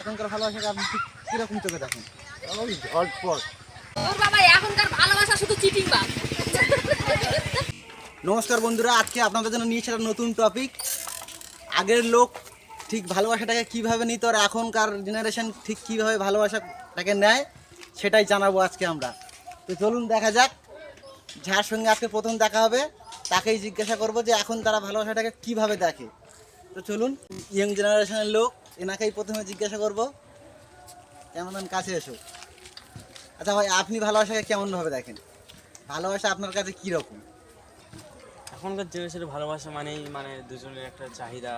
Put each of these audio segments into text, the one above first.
এখনকার ভালোবাসাকে আপনি ঠিক কিরকম চোখে দেখেন? ঝটপট। ওর বাবা এখনকার ভালোবাসা শুধু চিটিং বাস। নমস্কার বন্ধুরা, আজকে আপনাদের জন্য নিয়েছি একটা নতুন টপিক। আগের লোক ঠিক ভালোবাসাটাকে কীভাবে নিত আর এখনকার জেনারেশন ঠিক কীভাবে ভালোবাসাটাকে নেয় সেটাই জানাবো আজকে আমরা। তো চলুন দেখা যাক, যার সঙ্গে আজকে প্রথম দেখা হবে তাকেই জিজ্ঞাসা করব যে এখন তারা ভালোবাসাটাকে কীভাবে দেখে। তো চলুন, ইয়ং জেনারেশনের লোক, এনাকেই প্রথমে জিজ্ঞাসা করব। কেমন কাছে এসো। আচ্ছা ভাই, আপনি ভালোবাসাকে কেমনভাবে দেখেন? ভালোবাসা আপনার কাছে কীরকম? এখনকার জেনারেশনের ভালোবাসা মানে দুজনের একটা চাহিদা।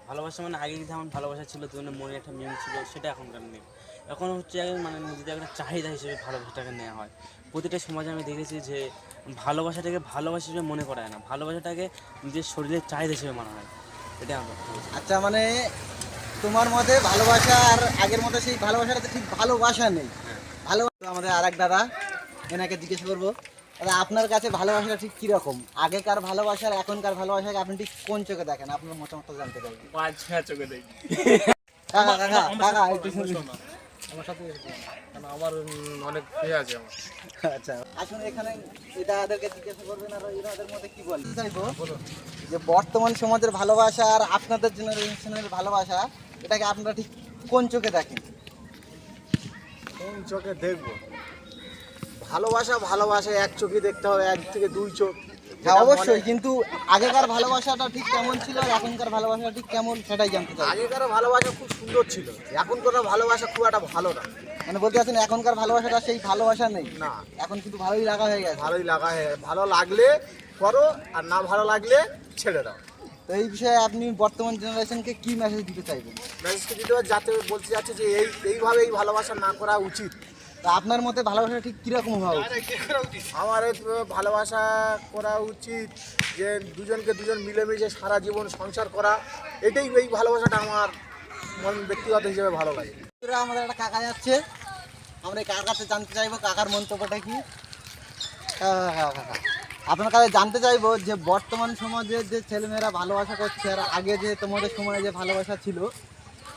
ভালোবাসা মানে আগে যেমন ভালোবাসা ছিল, দুজনের মনে একটা মিল ছিল, সেটা এখনকার নেই। এখন হচ্ছে মানে নিজেদের একটা চাহিদা হিসেবে ভালোবাসাটাকে নেওয়া হয়। প্রতিটা সমাজে আমি দেখেছি যে ভালোবাসাটাকে ভালোবাসা হিসেবে মনে করা হয় না, ভালোবাসাটাকে নিজের শরীরের চাহিদা হিসেবে মানা হয়। এটা আমরা। আচ্ছা, মানে তোমার মতে ভালোবাসা আর আগের মতো সেই ভালোবাসাটা ঠিক ভালোবাসা নেই। ভালোবাসা আমাদের আর এক দাদা, এনাকে জিজ্ঞেস করবো, দাদা আপনার কাছে ভালোবাসাটা ঠিক কীরকম? আগেকার ভালোবাসা আর এখনকার ভালোবাসাকে আপনি ঠিক কোন চোখে দেখেন? আপনার মতামত জানতে চাই। চোখে দেখি। কাকা কাকা কাকা একটু শুনুন। আমার সাথে কারণ আমার অনেক ইয়ে আছে আমার। আচ্ছা, আসুন এখানে এদেরকে জিজ্ঞাসা করবেন আর এনাদের মধ্যে কি বলেন চাইবো যে বর্তমান সমাজের ভালোবাসা আর আপনাদের জেনারেশনের ভালোবাসা, এটাকে আপনারা ঠিক কোন চোখে দেখেন? কোন চোখে দেখবো? ভালোবাসা এক চোখে দেখতে হবে, এক থেকে দুই চোখ। হ্যাঁ অবশ্যই, কিন্তু আগেকার ভালোবাসাটা ঠিক কেমন ছিল আর এখনকার ভালোবাসাটা ঠিক কেমন সেটাই জানতে চাই। আগেকার ভালোবাসা খুব সুন্দর ছিল, এখনকার ভালোবাসা খুব একটা ভালো না। মানে বলতে চাচ্ছেন এখনকার ভালোবাসাটা সেই ভালোবাসা নেই? না, এখন কিন্তু ভালোই লাগা হয়ে গেছে। ভালোই লাগা হয়, ভালো লাগলে করো আর না ভালো লাগলে ছেড়ে দাও। তো এই বিষয়ে আপনি বর্তমান জেনারেশনকে কি মেসেজ দিতে চাইবেন? মেসেজকে দিতে হবে, যাতে বলতে যাচ্ছে যে এইভাবে এই ভালোবাসা না করা উচিত। তো আপনার মতে ভালোবাসা ঠিক কীরকম হওয়া উচিত? আমার এই ভালোবাসা করা উচিত যে দুজনকে দুজন মিলেমিশে সারা জীবন সংসার করা, এটাই এই ভালোবাসাটা আমার ব্যক্তিগত হিসেবে ভালো লাগে। আমাদের একটা কাকা যাচ্ছে, আমরা এই কাকার কাছে জানতে চাইবো কাকার মন্তব্যটা কি। কাকা, আপনার কাছে জানতে চাইবো যে বর্তমান সমাজের যে ছেলেমেয়েরা ভালোবাসা করছে আর আগে যে তোমাদের সময়ে যে ভালোবাসা ছিল,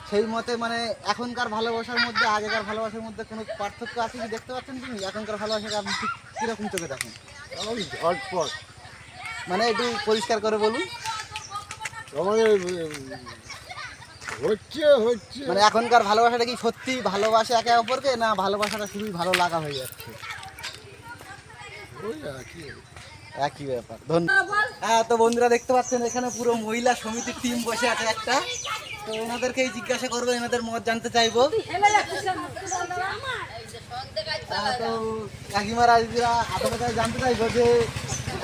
সেই মতে মানে এখনকার ভালোবাসার মধ্যে আগেকার ভালোবাসার মধ্যে কোনো পার্থক্য আছে কি দেখতে পাচ্ছেন তুমি? এখনকার ভালোবাসাকে আপনি ঠিক কীরকম চোখে দেখেন? ঝটপট। মানে একটু পরিষ্কার করে বলুন। হচ্ছে মানে এখনকার ভালোবাসাটা কি সত্যি ভালোবাসে একে অপরকে, না ভালোবাসাটা শুধুই ভালো লাগা হয়ে যাচ্ছে? একই ব্যাপার। ধন্যবাদ। হ্যাঁ, তো বন্ধুরা দেখতে পাচ্ছেন এখানে পুরো মহিলা সমিতির টিম বসে আছে একটা। তো ওনাদেরকেই জিজ্ঞাসা করবো, এনাদের মত জানতে চাইবো। তো কাকিমারা দিদিরা আপনাদের কাছে জানতে চাইবো যে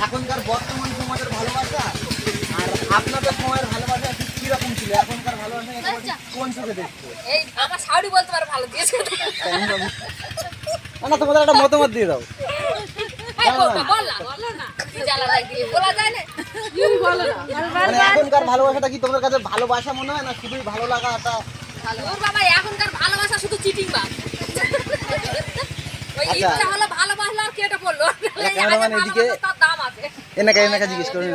এখনকার বর্তমান সমাজের ভালোবাসা আর আপনাদের সময়ের ভালোবাসা ঠিক কীরকম ছিল? এখনকার ভালোবাসা কোন চোখে দেখছো? এই আমার শাড়ি বলতে পারে ভালো দিয়েছে। না, তোমাদের একটা মতামত দিয়ে দাও। মানে এখনকার ভালোবাসাটা কি তোমাদের কাছে ভালোবাসা মনে হয় না শুধুই ভালো লাগা? ওর বাবা এখনকার ভালোবাসা শুধু চিটিং বাস। ওই আচ্ছা। ইচ্ছা হলো ভালোবাসলো আর কেটে পড়লো। ক্যামেরাম্যান এদিকে তার দাম আছে। এনাকে জিজ্ঞেস করুন।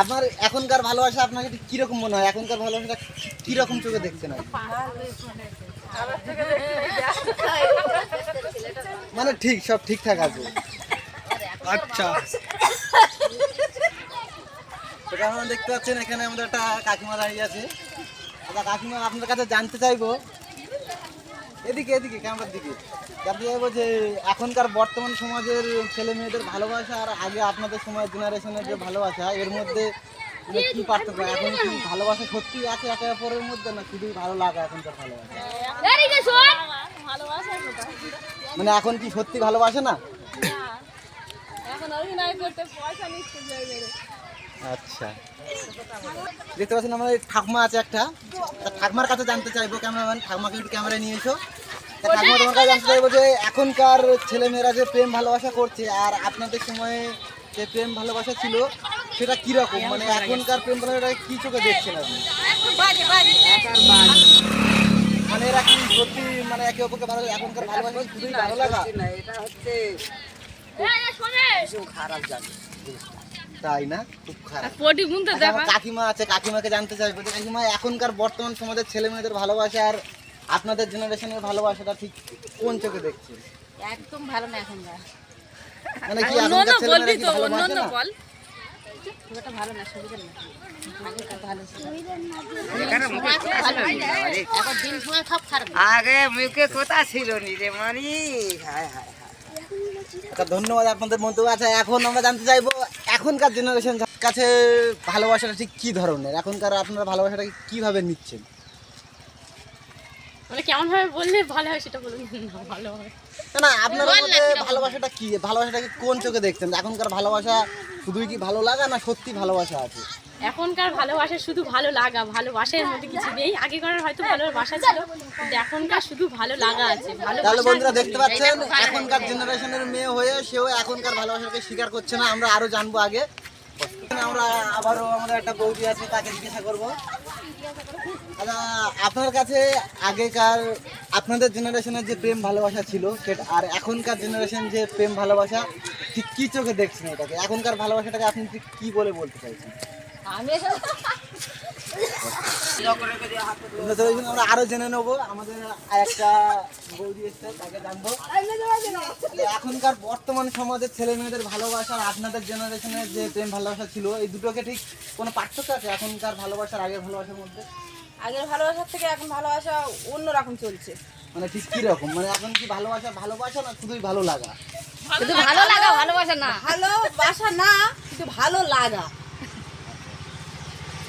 আপনার এখনকার ভালোবাসা আপনাকে ঠিক কিরকম মনে হয়? এখনকার ভালোবাসাটা কিরকম চোখে দেখছেন আপনি? মানে ঠিক, সব ঠিকঠাক আছে। আচ্ছা, তো কেমন দেখতে পাচ্ছেন এখানে আমাদের একটা কাকিমা দাঁড়িয়ে আছে। আচ্ছা কাকিমা, আপনার কাছে জানতে চাইবো, এদিকে ক্যামেরার দিকে জানতে চাইবো যে এখনকার বর্তমান সমাজের ছেলে মেয়েদের ভালোবাসা আর আগে আপনাদের সময় জেনারেশনের যে ভালোবাসা, এর মধ্যে কি পার্থক্য? এখন কি ভালোবাসা সত্যি আছে একে অপরের মধ্যে, না শুধুই ভালো লাগা এখনকার ভালোবাসা? মানে এখন কি সত্যি ভালোবাসে না? আচ্ছা, দেখতে পাচ্ছেন আমাদের ঠাকুমা আছে একটা। ঠাকুমার কাছে জানতে চাইবো, ক্যামেরাম্যান ঠাকুমাকে একটু ক্যামেরায় নিয়ে এসো। ঠাকুমা, তোমার কাছে জানতে চাইবো যে এখনকার ছেলেমেয়েরা যে প্রেম ভালোবাসা করছে আর আপনাদের সময়ে যে প্রেম ভালোবাসা ছিল সেটা কিরকম? মানে এখনকার প্রেম ভালোবাসা কি চোখে দেখছেন আপনি? মানে এরা কি সত্যি মানে একে অপরকে ভালো, এখনকার ভালোবাসা শুধুই ভালো লাগা? এটা হচ্ছে খারাপ জানি। তাই না, খুব খারাপ। পটি মুনতে আচ্ছা, আমার কাকিমা আছে, কাকিমাকে জানতে চাইবো যে কাকিমা এখনকার বর্তমান সমাজের ছেলে মেয়েদের ভালোবাসা আর আপনাদের জেনারেশনের ভালোবাসাটা ঠিক কোন চোখে দেখছেন? একদম ভালো না এখনকার। মানে কি এখনকার ছেলে মেয়েরা কি ভালোবাসে না? বল খুব একটা ভালো না, সুবিধা না। আগেকার ভালো ছিল। এখন দিন সময় সব খারাপ। আগে মুখে কথা ছিল নি রে মানি। হায় হায় আচ্ছা, ধন্যবাদ আপনাদের মন্তব্য। আচ্ছা, এখন আমরা জানতে চাইবো এখনকার জেনারেশন কাছে ভালোবাসাটা ঠিক কি ধরনের, এখনকার আপনারা ভালোবাসাটাকে কিভাবে নিচ্ছেন? মানে কেমন ভাবে বললে ভালো হয় সেটা বলুন না, ভালো হয়। না না, আপনার মতে ভালোবাসাটা কি, ভালোবাসাটাকে কোন চোখে দেখছেন? এখনকার ভালোবাসা শুধুই কি ভালো লাগা না সত্যি ভালোবাসা আছে? এখনকার ভালোবাসা শুধু ভালো লাগা, ভালোবাসার মধ্যে কিছু নেই। আগেকার হয়তো ভালোবাসা ছিল, কিন্তু এখনকার শুধু ভালো লাগা আছে। তাহলে বন্ধুরা দেখতে পাচ্ছেন এখনকার জেনারেশনের মেয়ে হয়ে সেও এখনকার ভালোবাসাকে স্বীকার করছে না। আমরা আরো জানবো আগে। আমরা আবারও আমাদের একটা বৌদি আছে, তাকে জিজ্ঞাসা করবো। আচ্ছা, আপনার কাছে আগেকার আপনাদের জেনারেশনের যে প্রেম ভালোবাসা ছিল সেটা আর এখনকার জেনারেশন যে প্রেম ভালোবাসা ঠিক কি চোখে দেখছেন এটাকে? এখনকার ভালোবাসাটাকে আপনি ঠিক কি বলে বলতে চাইছেন? আমরা আরো জেনে নেবো। আমাদের একটা বৌদি এসছে, তাকে জানবো এখনকার বর্তমান সমাজের ছেলে মেয়েদের ভালোবাসা আর আপনাদের জেনারেশনের যে প্রেম ভালোবাসা ছিল এই দুটোকে ঠিক কোনো পার্থক্য আছে এখনকার ভালোবাসার আগের ভালোবাসার মধ্যে? আগের ভালোবাসার থেকে এখন ভালোবাসা অন্যরকম চলছে। মানে ঠিক কি রকম, মানে এখন কি ভালোবাসা ভালোবাসা না শুধুই ভালো লাগা? শুধু ভালো লাগা, ভালোবাসা না। ভালোবাসা না, কিন্তু ভালো লাগা।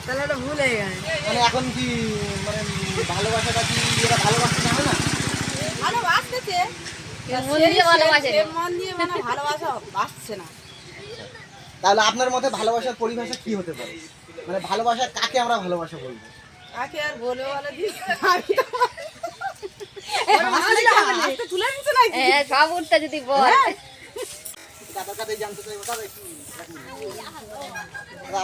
তাহলে এটা ভুল হয়ে গেছে। মানে এখন কি মানে ভালোবাসাটা কি এরা ভালোবাসতে জানে না? ভালোবাসতেছে, মন দিয়ে ভালোবাসে না। মন দিয়ে মানে ভালোবাসা বাসছে না। তাহলে আপনার মতে ভালোবাসার পরিভাষা কি হতে পারে? মানে ভালোবাসা কাকে আমরা ভালোবাসা বলবো? কাকে আর বলে বলে দিই তুলে নিচ্ছে নাকি? সব উঠতে যদি বল। দাদার কাছে জানতে চাইবো, দাদা একটু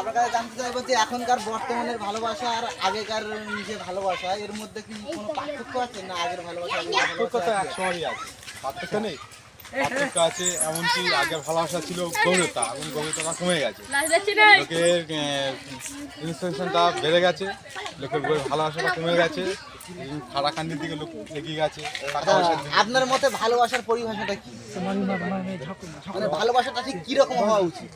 আপনার কাছে জানতে চাইবো যে এখনকার বর্তমানের ভালোবাসা আর আগেকার যে ভালোবাসা এর মধ্যে কি কোনো পার্থক্য আছে না? আগের ভালোবাসা পার্থক্য তো একসময়ই আছে, পার্থক্য নেই। পার্থক্য আছে, এমনকি আগের ভালোবাসা ছিল গভীরতা, এখন গভীরতাটা কমে গেছে। লোকের ইনস্টিটিউশনটা বেড়ে গেছে, লোকের ভালোবাসাটা কমে গেছে, খারাকান্দির দিকে লোক এগিয়ে গেছে। টাকা পয়সার দিকে। আপনার মতে ভালোবাসার পরিভাষাটা কি? মানে ভালোবাসাটা ঠিক কি রকম হওয়া উচিত?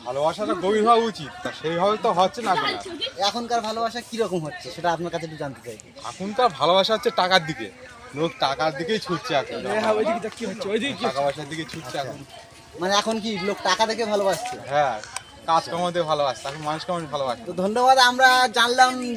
ভালোবাসাটা গভীর হওয়া উচিত, তা সেইভাবে তো হচ্ছে না এখন আর। এখনকার ভালোবাসা কি রকম হচ্ছে সেটা আপনার কাছে একটু জানতে চাই। এখনকার ভালোবাসা হচ্ছে টাকার দিকে, লোক টাকার দিকেই ছুটছে এখন, টাকা পয়সার দিকে ছুটছে এখন। মানে এখন কি লোক টাকা দেখে ভালোবাসছে? হ্যাঁ, কাজ কামাতে ভালোবাসছে, এখন মানুষ কামাতে ভালোবাসে। তো ধন্যবাদ, আমরা জানলাম যে